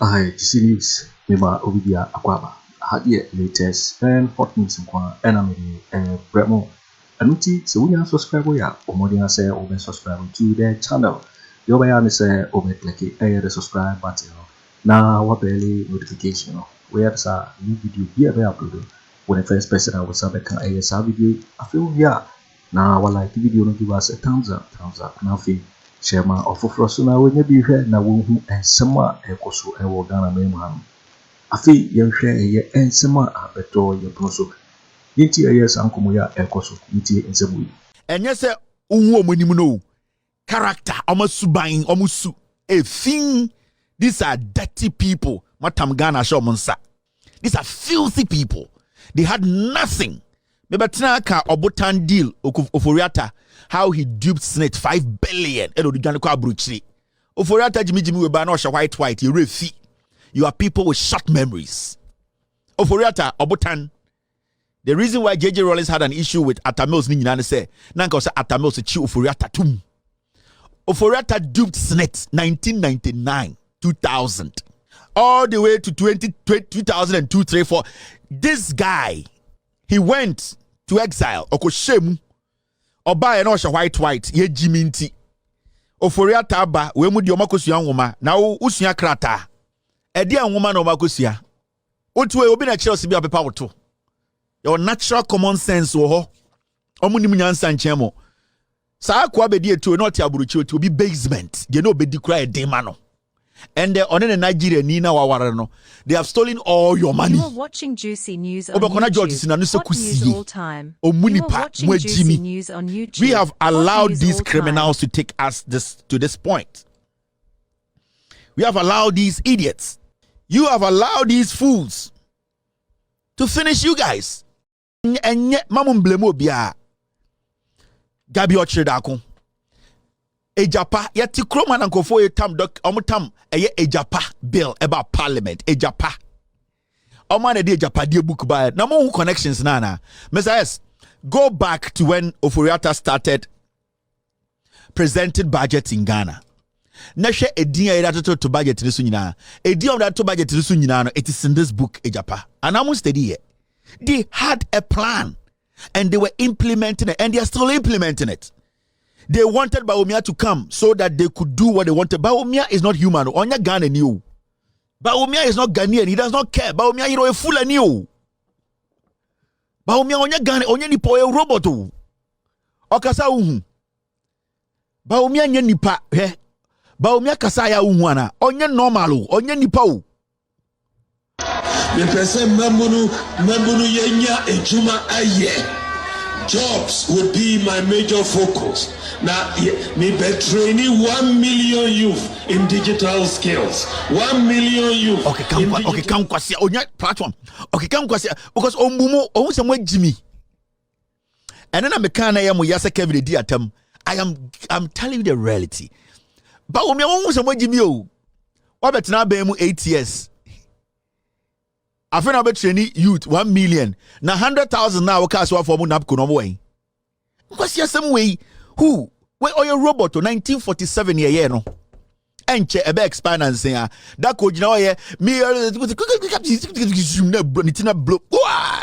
IGC News, Mima Ovidia Aquaba, had yet latest and hot news in Kwa enemy Bremo. Anuti, so we are subscriber ya, or more than say over subscribe to their channel. Your bayan is over click the subscribe button. Now, what barely notification. Where is a new video be uploaded when the first person I was a video. I feel yeah. Now, while like the video, give us a thumbs up. Now, share my offer for us now when you be here now and summer Ekoso and Wagana Memham. I feel young share a and summer a better your proso. Yinti a yes, Uncle Moya Ekoso, Yinti in some way. And yes, sir, Uwo character, almost buying almost a thing. These are dirty people. Matam Ghana show Mensah. These are filthy people. They had nothing. Maybe Tanaka or Botan deal Ofori Atta, how he duped Senate 5 billion. Ofori Atta Jimmy Webanosha white, you refi. You are people with short memories. Ofori Atta or Botan. The reason why JJ Rollins had an issue with Atamil's Ninyan say, Nanka say Atamil's a chew Ofori Atta tum. Ofori Atta duped Senate 1999, 2000. All the way to 2002, 3, 4. This guy, he went to exile. Okoshemu. Oba enosha white. Ye jiminti. Ofori Atta ba we mu di omakosia nwoma. Na usua krata. Edi anwoma na omakosia. Otuwe obi na Chelsea bi apepa woto. Your natural common sense wo ho. Omu nim nyansa nchemo. Sa akwa bedi etu no ti aburuchi otu obi basement. Je no obedi kura e den ma no. And on in Nigeria, Nina Wawarano, they have stolen all your money. You are watching Juicy News on YouTube. Hot news all time. You are watching Juicy News on YouTube. We have allowed these criminals to take us to this point. We have allowed these idiots. You have allowed these fools to finish you guys. And yet, Mamum Blemo Bia Gabby Ochredakon. Ejapa yeti kroma na nkofo etam dok omutam eye ejapa bill about parliament ejapa oman e de Agyapadie book by na mo connections na Mensah, yes, go back to when Ofori Atta started presented budget in Ghana. Na hwe edin a ira to budget ni so nyina edin of that to budget ni so nyina no, it is in this book ejapa and I'm study here. They had a plan and they were implementing it and they are still implementing it. They wanted Bawumia to come so that they could do what they wanted. Bawumia is not human. Onya Ghana new. Bawumia is not Ghanaian. He does not care. Bawumia you know a fool new. Bawumia onya Ghana onya nipo a robot. Okasa uhu. Bawumia nya nipa he. Bawumia kasa ya uhu ana. Onya normal. Onya nipa u. Me pese membunu yenya ejuma aye. Jobs would be my major focus. Now, me be training 1 million youth in digital skills. 1 million youth. Okay, come kwasi on your platform. Okay, come kwasi because ombumo onwusemwe Jimmy. And then I'm a kind of yasa Kennedy Agyapong. I'm telling you the reality. But onwusemwe Jimmy o. Wa betina be mu 8 years. I think I'll be training youth 1 million. Now 100,000 now okay so for monap kuno way. Because you some way who we or your robot to 1947 year no. Enche ebe expand and say that coach now here me nitina blow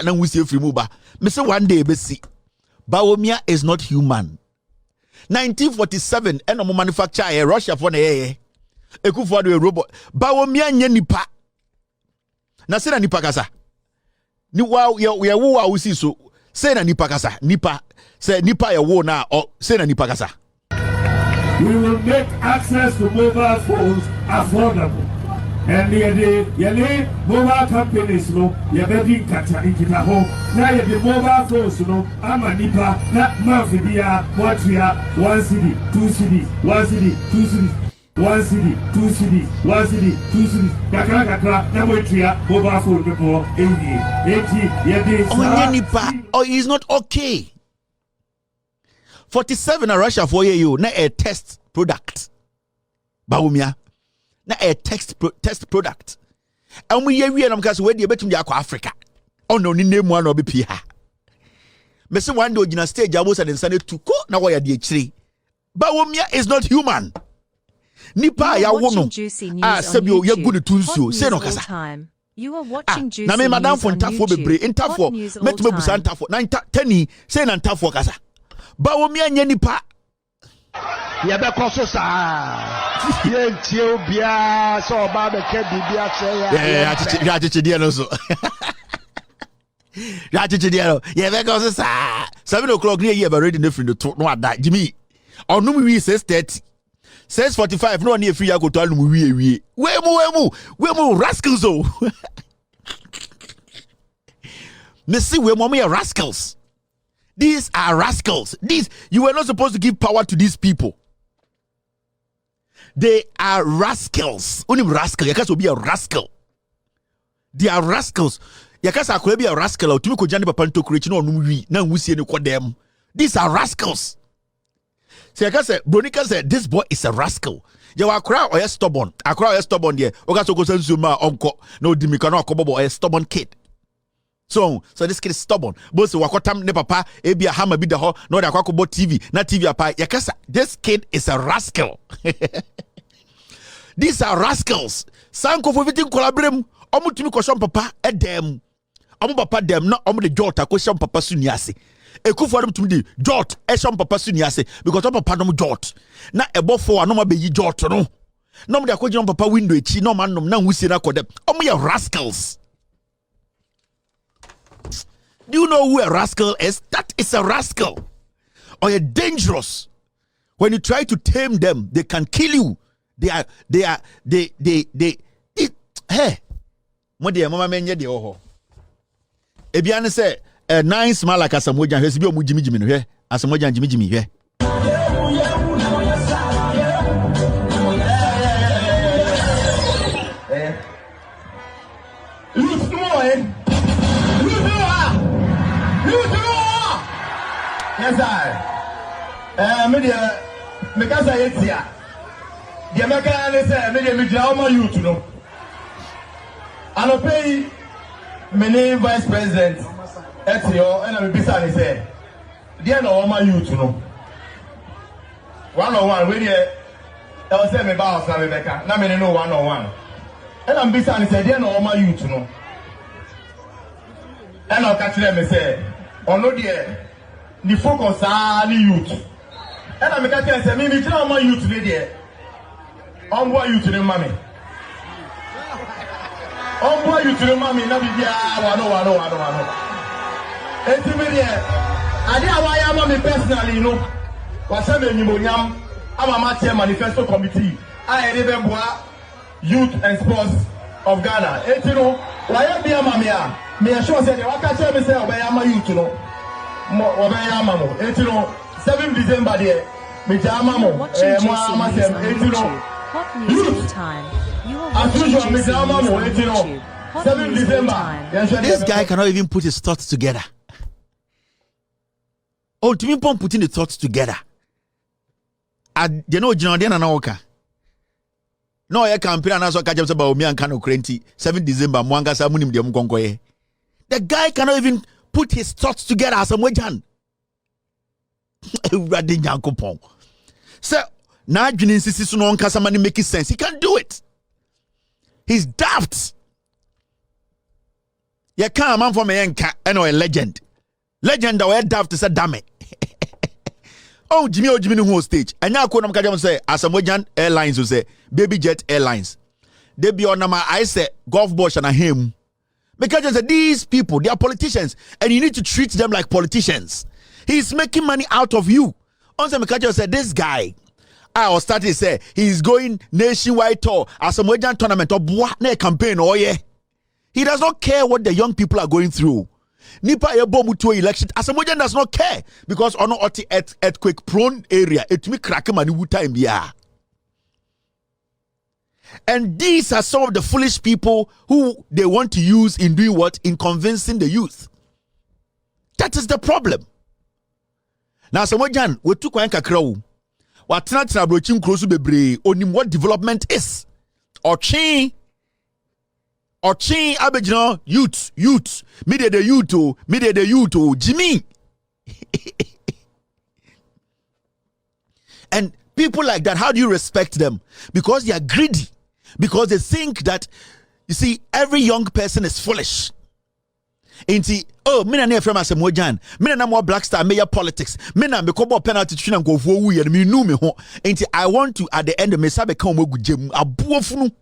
na we see free move. Me say one day be see. Bawumia is not human. 1947 and manufacture a Russia for na Akufo Addo a robot. Bawumia nye nipa. Na say na nipa kasa ni wa we wo wa usi so say na nipa kasa nipa say nipa ya wo na or say na nipa kasa. We will make access to mobile phones affordable and the mobile companies no ye be kata ikita ho na ye the mobile phones no ama nipa na mafia watria 1 cedi 2 cedi 1 cedi 2 cedi 1 cedi, 2 cedi, 1 cedi, 2 cedi. Kakra, na motria mobile phone before 80. Oh, he's not okay. 47 a Russia for you. Na a test product. Bawumia. Na a test product. And we hear am because we dey betum dey akwa Africa. Oh no, ni name one obi pia. Me say one day ogina stage abo sa den sane to ko na wo ya dey chiri. Bawumia is not human. nipa ya wono sebio ya gudu tunsuo se no kasa You are watching Juicy na me madam News for on ntafo bebre YouTube. ntafo Hot news all metime busa time. ntafo na tani se na ntafo kasa Bawumia nya nipa ye be koso sa ye ntie obia so oba be ke bibia che ya chichi dia no so ya chichi dia no ye be koso sa 7 o'clock near ye be ready no free to no ada Jimmy onum wi 6:30 6:45 no near free Akoto alum wi we mu rascals o me see we mo rascals. These are rascals. You were not supposed to give power to these people. They are rascals. Only rascal. You can't be a rascal. They are rascals. You can't be a rascal. To me, Kojani Papa to create no we now we see any them. These are rascals. So you can say, Bronica said, this boy is a rascal. You are crowd or stubborn. A crowd is stubborn there. Okaso Kosensuma uncle. No Dimikano Kobobo or a stubborn kid. So this kid is stubborn. Both wakotam ne papa ebia hammer be the ho no da kwakubo TV na TV apa yakasa. This kid is a rascal. These are rascals. Sanko for everything collaborate. Omu timi ko shom papa edem. Omu papa dem na omu de jot ko shom papa suniase. Kuffour timi de jot e shom papa suniase because papa no jot. Na ebo for no ma be yi jot no. No mo de akogye papa window echi no man no na wusie na kodem. Omu ya rascals. Do you know who a rascal is? That is a rascal. Or a dangerous. When you try to tame them, they can kill you. Hey. Mama menye de oho. Ebiane say, nine smile like asamoja. Hesibi omu jimi no he. Asamoja jimi he. Yes, I. Media, because I hate here. The American say, media, me youth, you know. I don't pay many vice president at your and I'm beside say, dear no my youth, you know. 101, when you tell me about Rebecca, now me know 101. And I'm beside say, dear no my youth, you know. And I'll catch them and say, oh no, dear. The focus on the youth. And I'm going to say, maybe tell my youth today. On boy youth to the mommy. On boy youth to the mommy. Now, I know. It's me. I didn't why I'm me personally, you know. What's happening in I'm a match manifesto committee. I remember youth and sports of Ghana. It's you know, why am I mamma? Me assure say, what can I tell me say, why am I youth, you know? 7 December there. Me jamamo. Hot news all the time. You are watching Juicy News on YouTube. Hot news all the time. This guy cannot even put his thoughts together. Oh, to me, putting the thoughts together. You know, Jonathan and Oka. No, I can't pay an answer. Bawumia and Kano Krenti 7 December. Mwanga Samunim de Mkongoye. The guy cannot even put his thoughts together as a wajan. So now money making sense. He can't do it. He's daft. You can't man from a legend. Legend or daft is a damn it. Oh, Jimmy who stage. And now Konam say as a wajan airlines will say Baby Jet Airlines. They be on I say golf bush and a him. Because these people, they are politicians, and you need to treat them like politicians. He's making money out of you. Also, Mikajo said, this guy, I was starting to say, he's going nationwide tour as a Mojan tournament or Boakye campaign, oh yeah. He does not care what the young people are going through. Nipa ebomu to election, as a Mojan does not care, because on earthquake prone area, it may crack money with time, yeah. And these are some of the foolish people who they want to use in doing what? In convincing the youth. That is the problem. Now, Samojan, we took one kakraw. What not broaching close to bebre onim what development is. Okyehene abegino youth. Media the youth, Jimmy. And People like that, how do you respect them? Because they are greedy. Because they think that, you see, every young person is foolish. Inti, oh, mina ne from Asamoah mina na more black star mayor politics. Mina me kobo penalty to and go for we and me no me ho. Inti, I want to at the end of me sabe come go gem abuofunu.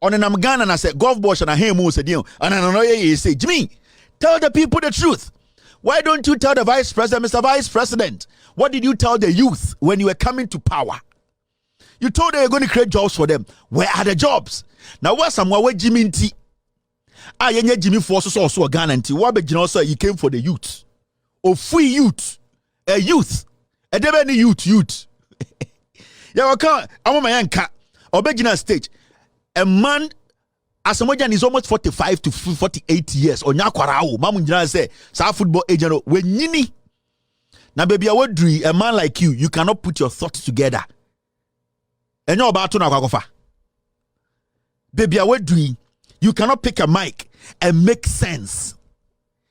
On an Ghana and I said golf boss and I hear more said you and I know you say Jimmy, tell the people the truth. Why don't you tell the vice president, Mr. Vice President? What did you tell the youth when you were coming to power? You told them you're going to create jobs for them. Where are the jobs? Now what's somewhere where Jimmy T? Yenye Jimmy forces also a Ghana nti. What be also you came for the youth. Or free youth. A youth. A debeni youth. Yeah, waka amo mayanka. Obegina stage. A man Asamoah is almost 45 to 48 years. Onya kwarao. Mamu njina say sa football agent we nyini. Na baby awadri a man like you cannot put your thoughts together. Enyo about na kwakofa. Baby awadri you cannot pick a mic and make sense.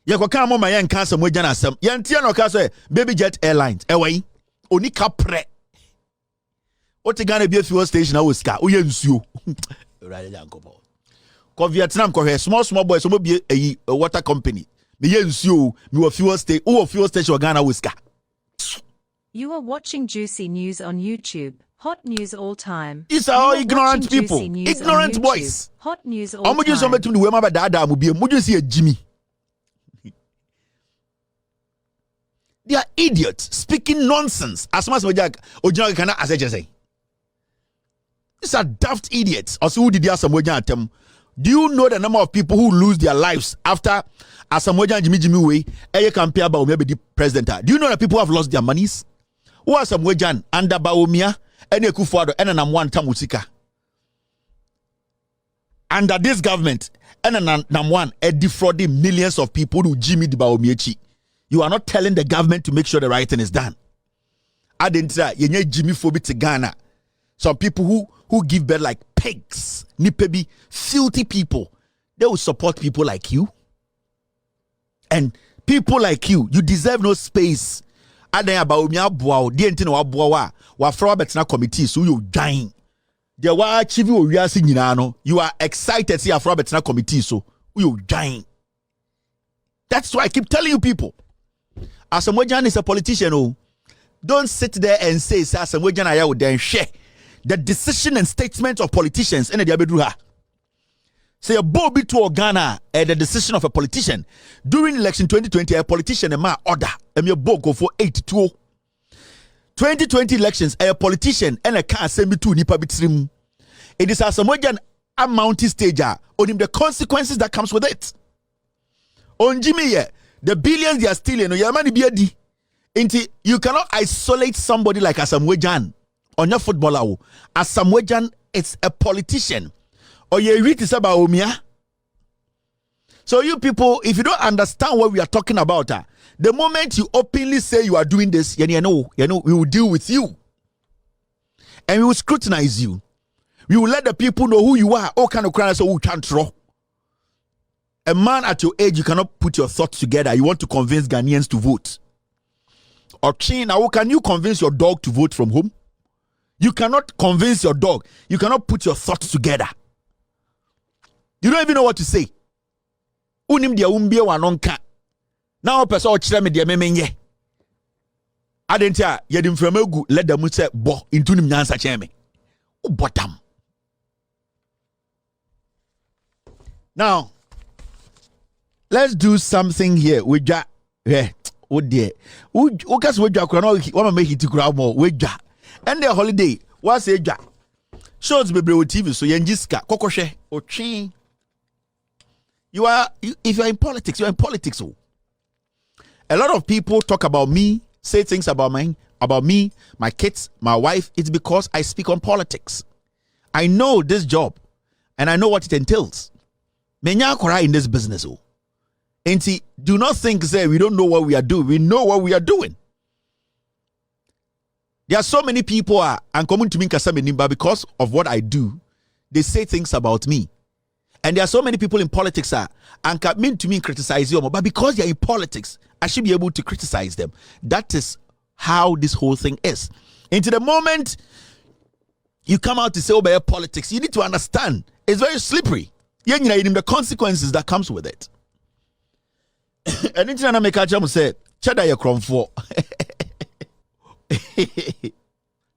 Ya kwa kama mama yan kansa moja na asem. Ya ntia no ka say Baby Jet Airlines. Ewe oni kapre. Oti Ghana be fuel station na woska. Oye nsuo. Right yankobo. Ko Vietnam ko small boys so mo be a water company. Me ye nsuo, me wo fuel station, wo fuel station Ghana woska. You are watching Juicy News on YouTube. Hot news all time. These are all ignorant people. Ignorant boys. Hot news all time. I'm just somebody to the way my dad will be. I'm just see Jimmy. They are idiots speaking nonsense. As much as Jack Ojana can as I just say. These are daft idiots. Also, who did Asamoah Atta? Do you know the number of people who lose their lives after Asamoah and Jimmy way? Eye compare Bawumia be the president. Do you know that people have lost their monies? Who are Asamoah under Bawumia? Any Kuffour Addo and nam one tamusika. Under this government, and nam one defrauding millions of people who Jimmy the Bawumia. You are not telling the government to make sure the right thing is done. Adentra yenye Jimmy phobic to Ghana. Some people who give birth like pigs, nipebi, filthy people, they will support people like you. And people like you deserve no space. Adan Bawumia boa de enti na waboa wa fra betena committee so you dying. There wa achieve o wiase nyina no, you are excited see afra betena committee so you dying. That's why I keep telling you people. Asamoah is a politician oh. Don't sit there and say Asamoah aya wo den hwe. The decision and statement of politicians and the abedruha. Say a Bobby to Ghana the decision of a politician during election 2020. A politician a man order and your book go for 8-2. 2020 elections a politician and a car send me to nipa bitrim. It is Asamoah a mountain stager on him the consequences that comes with it. On Jimmy the billions they are stealing no yamani biadi. You cannot isolate somebody like Asamoah on your footballer. Asamoah is a politician. Or you read this about Bawumia. So you people, if you don't understand what we are talking about, the moment you openly say you are doing this, you know, we will deal with you. And we will scrutinize you. We will let the people know who you are. All kind of crimes who can't throw. A man at your age, you cannot put your thoughts together. You want to convince Ghanaians to vote. Or how can you convince your dog to vote from home? You cannot convince your dog. You cannot put your thoughts together. You don't even know what to say. Unim dia umbie wanonka. Now person ochire me dia memenye. Adentia yedim framagu let them say bo into nim nyansa cheme. Bottom. Now let's do something here. We ja oh dear. Who cast we ja kura no want make it kura more. We ja. And the holiday was a ja. Shows bebre o TV so yenjiska kokoshe otwi. If you're in politics, you're in politics. Oh. A lot of people talk about me, say things about me, my kids, my wife. It's because I speak on politics. I know this job and I know what it entails. Menya kora in this business. Oh. And do not think say we don't know what we are doing. We know what we are doing. There are so many people and coming to me but because of what I do, they say things about me. And there are so many people in politics and come to me and criticize you, but because they're in politics, I should be able to criticize them. That is how this whole thing is. Into the moment you come out to say about politics, you need to understand it's very slippery. You know the consequences that comes with it. And then I make a jump say, Chada ye crom for.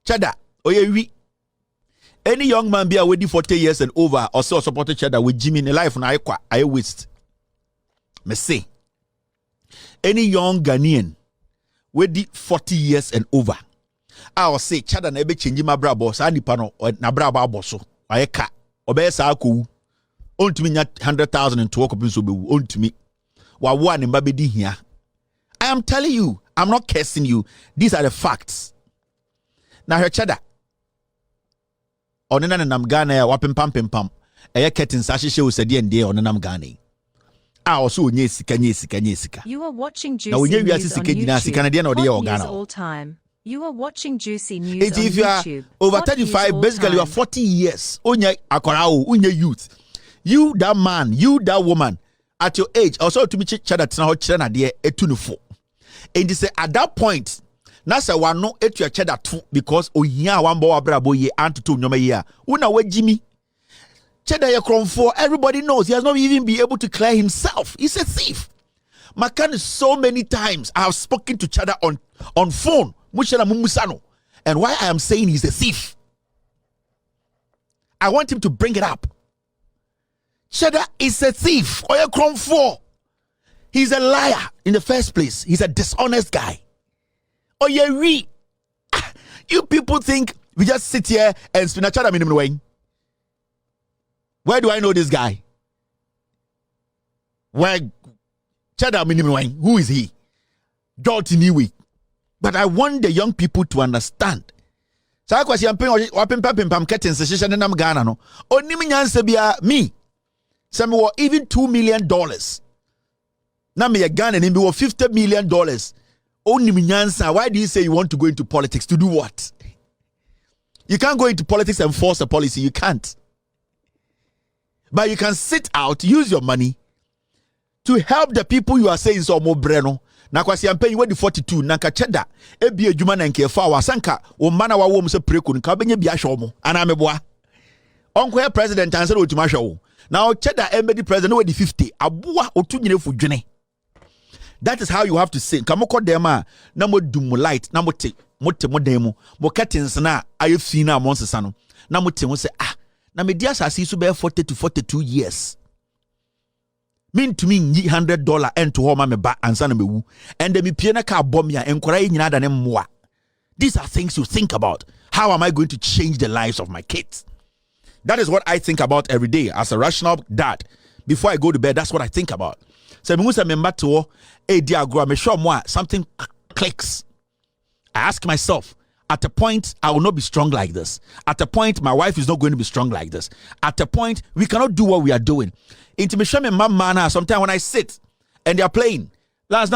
Chada, we. Any young man be already 40 years and over or so supported Chada with Jimmy in life and I waste. Me say. Any young Ghanaian with 40 years and over. I will say Chada na ebe change my brabo sa nipa no na brabo aboso. Ayeka obeye sa akowu. Ontumi nya 100,000 and talk up so be ontumi. Wa wa ne mbabedi hia. I am telling you, I'm not cursing you. These are the facts. Now her Chada. Onena na nam Ghana ya wapempam pempam. Eye ketin sa hihye wo sede ende onenam Ghana. Also onye sika. You are watching Juicy News on YouTube. All time. You are watching Juicy News on if you are YouTube. over 35, basically you are 40 years. Onye akorao, onye youth. You that man, you that woman, at your age, also to me Chada tina ho kire na de etunufo. And they say at that point, na say one no etu ya Chada tu because ohia wambo wabrabo ye antutu nyoma ye. Una we Jimmy. Chada ye kromfo, everybody knows he has not even been able to clear himself. He's a thief. Makan so many times I have spoken to Chada on phone. Mushana Mumusano. And why I am saying he's a thief. I want him to bring it up. Chada is a thief. Oya kromfo. He's a liar in the first place. He's a dishonest guy. Oya we. You people think we just sit here and spin a Chada minimum way. Where do I know this guy? Where Chada minimum? Who is he? Dalton Iwi. But I want the young people to understand. So I question pam curtains session in Ghana no. Oni mi nyanse bia me. Some were even $2 million. Now me a Ghana and be worth $50 million. Oni mi nyansa. Why do you say you want to go into politics? To do what? You can't go into politics and force a policy. You can't. But you can sit out, use your money to help the people you are saying so more breno. Na kwasi ampe you the 42 na ka Chada ebi adwuma na nke fa wa sanka wo mana wa wo mo se preku nka benye bia hwe mo ana meboa onko president answer otuma hwe wo now Chada emedi president we the 50 aboa otu nyine fu dwene. That is how you have to say kamoko dem a na mo dum light na mo dem mo curtains na ayefi na mo nsesa no na mo te mo se na me dia asase so be 40 to 42 years. Mean to me $100 and to home me ba ansa na mewu and me pie na ka Bawumia enkora nyina da ne mmoa. These are things you think about. How am I going to change the lives of my kids? That is what I think about every day as a rational dad. Before I go to bed, that's what I think about. So me musa me mbato e dia agro me sure more something clicks. I ask myself, at a point, I will not be strong like this. At a point, my wife is not going to be strong like this. At a point, we cannot do what we are doing. Intimation me mama sometimes when I sit and they are playing. Last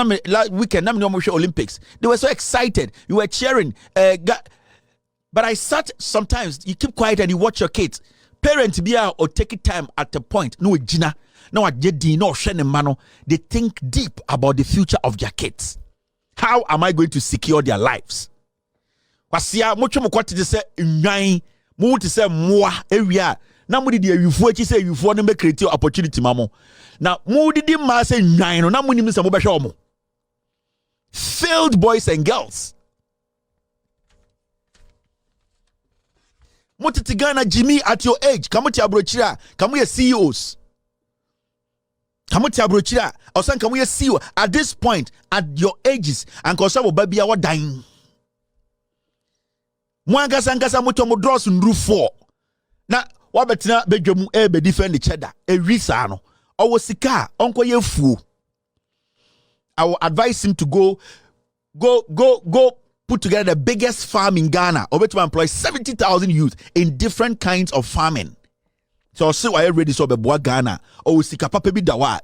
weekend, Olympics. They were so excited. You were cheering. But I sat sometimes, you keep quiet and you watch your kids. Parents be out or take it time at a point. No, Gina. No, they think deep about the future of their kids. How am I going to secure their lives? Wasia mucho mukwati te se nwan mu te se moa ewia na mu di awifo achi se awifo no be create opportunity mamo na mu di ma se nwan no na mu nim se mo be hwe omo failed boys and girls mutiti Ghana Jimmy at your age kamuti abrochira kamu ye CEOs kamuti abrochira osan kamu ye CEO at this point at your ages and kosa wo babia wa dying. Mwangasa ngasa muto mo draws nru 4 na wabetina bedwam be defend the Chada risa no owo sika onko ye fuo. I will advise him to go put together the biggest farm in Ghana or to employ 70,000 youth in different kinds of farming. So see why ready so be boa Ghana or sika papa bi dawa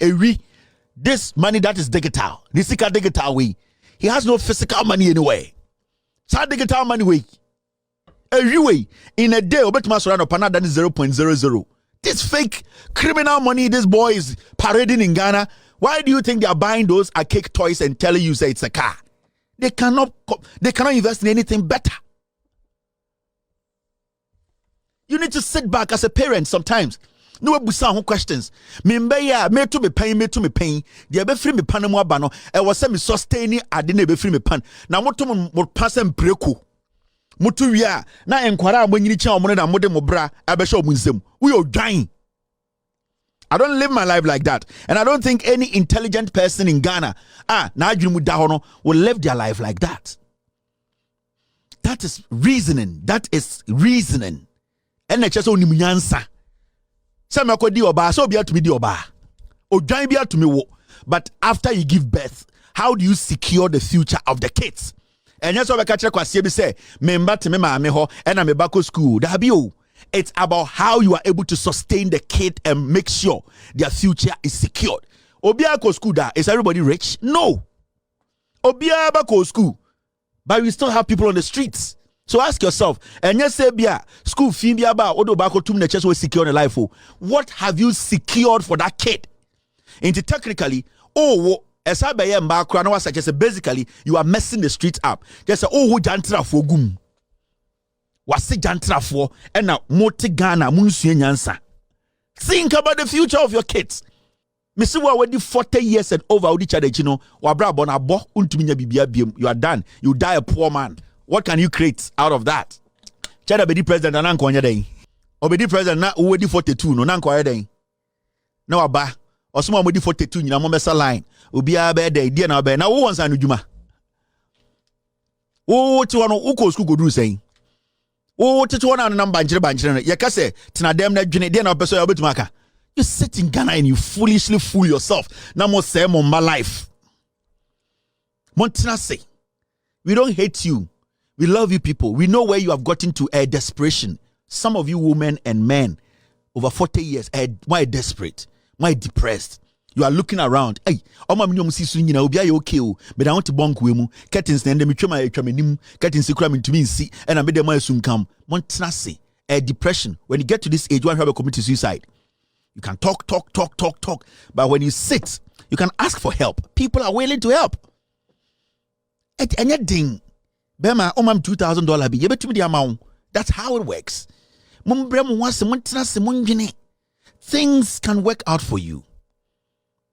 this money that is digital, this sika digital way, he has no physical money anyway. So digital money way anyway, in a day, Obetuma Sorano Panada is 0.00. This fake criminal money this boy is parading in Ghana. Why do you think they are buying those archaic toys and telling you say it's a car? They cannot invest in anything better. You need to sit back as a parent sometimes. No busa questions. Membeya me to me pain. The be free me pan mo aba no. E was say me sustain ade na be free me pan. Na moto mo pass em preku. Moto wia na enkwara amanyini cha omo na mode mo bra abehye omo nsem. We are dying. I don't live my life like that. And I don't think any intelligent person in Ghana na adwumu da ho no will live their life like that. That is reasoning. And na chese onim nyansa. Some akodi oba so bia to me di oba. Odwan bia to me wo. But after you give birth, how do you secure the future of the kids? And yes, we catch kwase bi say, "Memba te me maame ho, and me back to school." That be o. It's about how you are able to sustain the kid and make sure their future is secured. Obia go school da, is everybody rich? No. Obia ba go school, but we still have people on the streets. So ask yourself, and yes, say bia school fee bia ba odo ba ko tum na chest we secure the life. What have you secured for that kid? Into technically, esa be ye mba kra na wasa say basically you are messing the streets up. Just say who jantra for gum. Wase jantra for and now moti Ghana munsue nyansa. Think about the future of your kids. Missy wa wedi 40 years and over odi chade chino wa bra bon abo untumi nya bibia biem. You are done. You die a poor man. What can you create out of that? Chada be the president na nko nya den. Obedi president na wedi 42 no na nko nya den. Na waba osoma modi 42 nyina mo mesa line. Obi a be dey dia na be na wo wonsa no dwuma. Wo ti wono uko school go do saying. Oh, tito na number banjire ye ka say tina dem na dwene dey na person ya betuma aka. You sit in Ghana and you foolishly fool yourself. Na mo say mo my life. Montina say, we don't hate you. We love you people. We know where you have gotten to a desperation. Some of you women and men over 40 years why desperate? Why depressed? You are looking around. Hey, oma mnyo msisu nyina obi aye okay o. But I want to bonk we mu. Curtains na ndem twema atwamenim. Curtains kura ntumi nsi. And am dem asunkam. Montina say, a depression. When you get to this age, one have a commit suicide. You can talk. But when you sit, you can ask for help. People are willing to help. Anything. Bema, omam $2,000 bi. Yebe tumi di amount. That's how it works. Things can work out for you.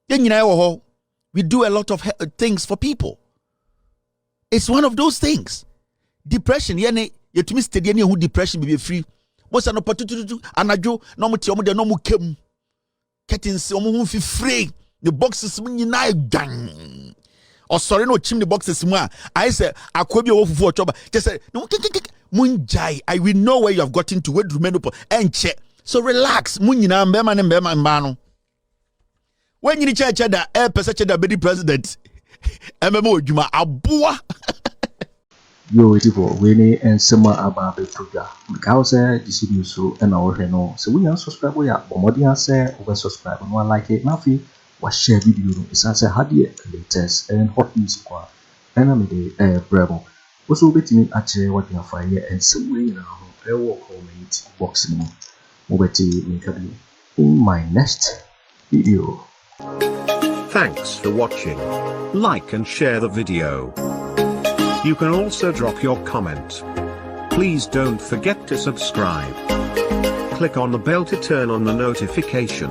We do a lot of things for people. It's one of those things. Depression, yetumi steady any who depression be free. What's an opportunity anajo no mo ti omo de no mo kem. Curtains omo hu fi free. The boxes mun nyina gang. Or sorry no chim the boxes mu I say akwa bi ofufu ochoba. Just say no munjai. I will know where you have gotten to where remain up and check. So relax. Mun nyina mbema ne mbema mbano. When you check da person check da be the president. Ememo odwuma aboa. Yo itivo wene ensema aba betuga mkawo se disibu so na wo hwe no se wunya subscribe ya omodi ase over subscribe no like it na fi wa share video no isa se hade latest and hot news kwa na me de bravo also betimi ache what you find here and some way na ho e wo comment box no mo beti me in my next video. Thanks for watching. Like and share the video. You can also drop your comment. Please don't forget to subscribe. Click on the bell to turn on the notification.